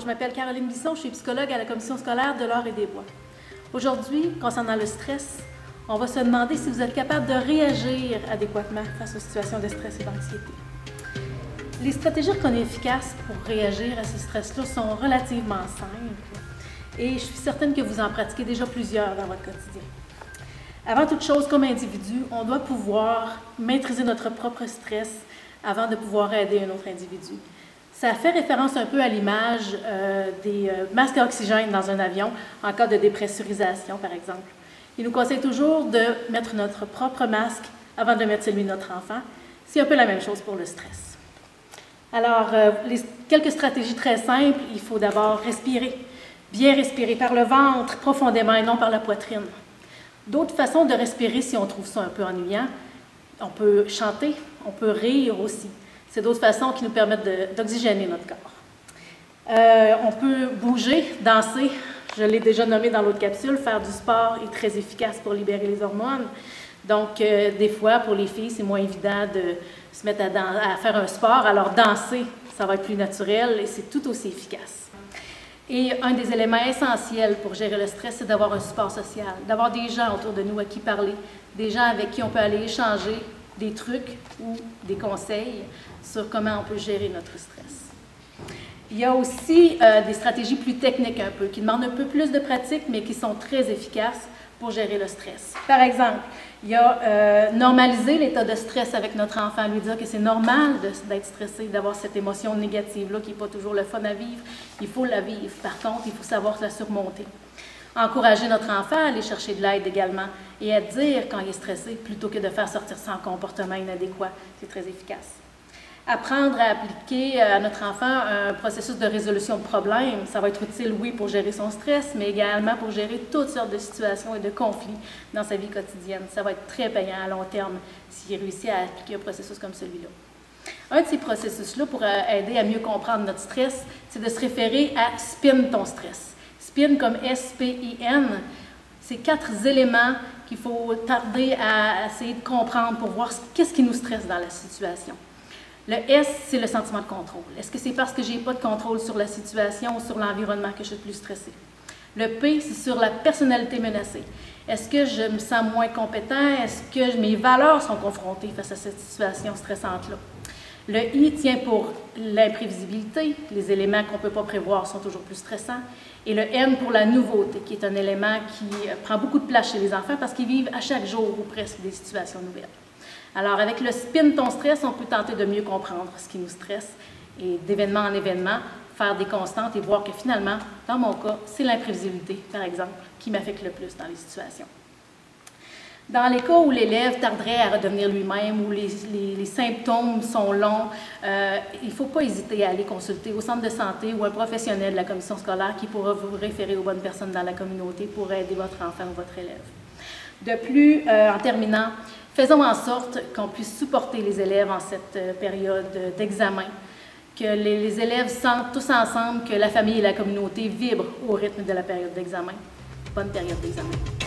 m'appelle Caroline Bisson, je suis psychologue à la commission scolaire de l'Or et des Bois. Aujourd'hui, concernant le stress, on va se demander si vous êtes capable de réagir adéquatement face aux situations de stress et d'anxiété. Les stratégies reconnues efficaces pour réagir à ce stress-là sont relativement simples et je suis certaine que vous en pratiquez déjà plusieurs dans votre quotidien. Avant toute chose, comme individu, on doit pouvoir maîtriser notre propre stress avant de pouvoir aider un autre individu. Ça fait référence un peu à l'image des masques à oxygène dans un avion en cas de dépressurisation, par exemple. Il nous conseille toujours de mettre notre propre masque avant de mettre celui de notre enfant. C'est un peu la même chose pour le stress. Alors, quelques stratégies très simples. Il faut d'abord respirer, bien respirer par le ventre profondément et non par la poitrine. D'autres façons de respirer si on trouve ça un peu ennuyant, on peut chanter, on peut rire aussi. C'est d'autres façons qui nous permettent d'oxygéner notre corps. On peut bouger, danser, je l'ai déjà nommé dans l'autre capsule, faire du sport est très efficace pour libérer les hormones. Donc, des fois, pour les filles, c'est moins évident de se mettre à faire un sport, alors danser, ça va être plus naturel et c'est tout aussi efficace. Et un des éléments essentiels pour gérer le stress, c'est d'avoir un support social, d'avoir des gens autour de nous à qui parler, des gens avec qui on peut aller échanger des trucs ou des conseils sur comment on peut gérer notre stress. Il y a aussi des stratégies plus techniques un peu, qui demandent un peu plus de pratique, mais qui sont très efficaces pour gérer le stress. Par exemple, il y a normaliser l'état de stress avec notre enfant, lui dire que c'est normal d'être stressé, d'avoir cette émotion négative-là qui n'est pas toujours le fun à vivre. Il faut la vivre. Par contre, il faut savoir la surmonter. Encourager notre enfant à aller chercher de l'aide également et à dire quand il est stressé plutôt que de faire sortir son comportement inadéquat. C'est très efficace. Apprendre à appliquer à notre enfant un processus de résolution de problèmes, ça va être utile, oui, pour gérer son stress, mais également pour gérer toutes sortes de situations et de conflits dans sa vie quotidienne. Ça va être très payant à long terme s'il réussit à appliquer un processus comme celui-là. Un de ces processus-là pour aider à mieux comprendre notre stress, c'est de se référer à SPIN ton stress. SPIN comme S-P-I-N, c'est 4 éléments qu'il faut tarder à essayer de comprendre pour voir qu'est-ce qui nous stresse dans la situation. Le S, c'est le sentiment de contrôle. Est-ce que c'est parce que je n'ai pas de contrôle sur la situation ou sur l'environnement que je suis plus stressée? Le P, c'est sur la personnalité menacée. Est-ce que je me sens moins compétent? Est-ce que mes valeurs sont confrontées face à cette situation stressante-là? Le I tient pour l'imprévisibilité. Les éléments qu'on ne peut pas prévoir sont toujours plus stressants. Et le N pour la nouveauté, qui est un élément qui prend beaucoup de place chez les enfants parce qu'ils vivent à chaque jour ou presque des situations nouvelles. Alors, avec le SPIN ton stress, on peut tenter de mieux comprendre ce qui nous stresse et d'événement en événement, faire des constantes et voir que finalement, dans mon cas, c'est l'imprévisibilité, par exemple, qui m'affecte le plus dans les situations. Dans les cas où l'élève tarderait à redevenir lui-même, où les symptômes sont longs, il ne faut pas hésiter à aller consulter au centre de santé ou un professionnel de la commission scolaire qui pourra vous référer aux bonnes personnes dans la communauté pour aider votre enfant ou votre élève. De plus, en terminant, faisons en sorte qu'on puisse supporter les élèves en cette période d'examen, que les élèves sentent tous ensemble que la famille et la communauté vibrent au rythme de la période d'examen. Bonne période d'examen.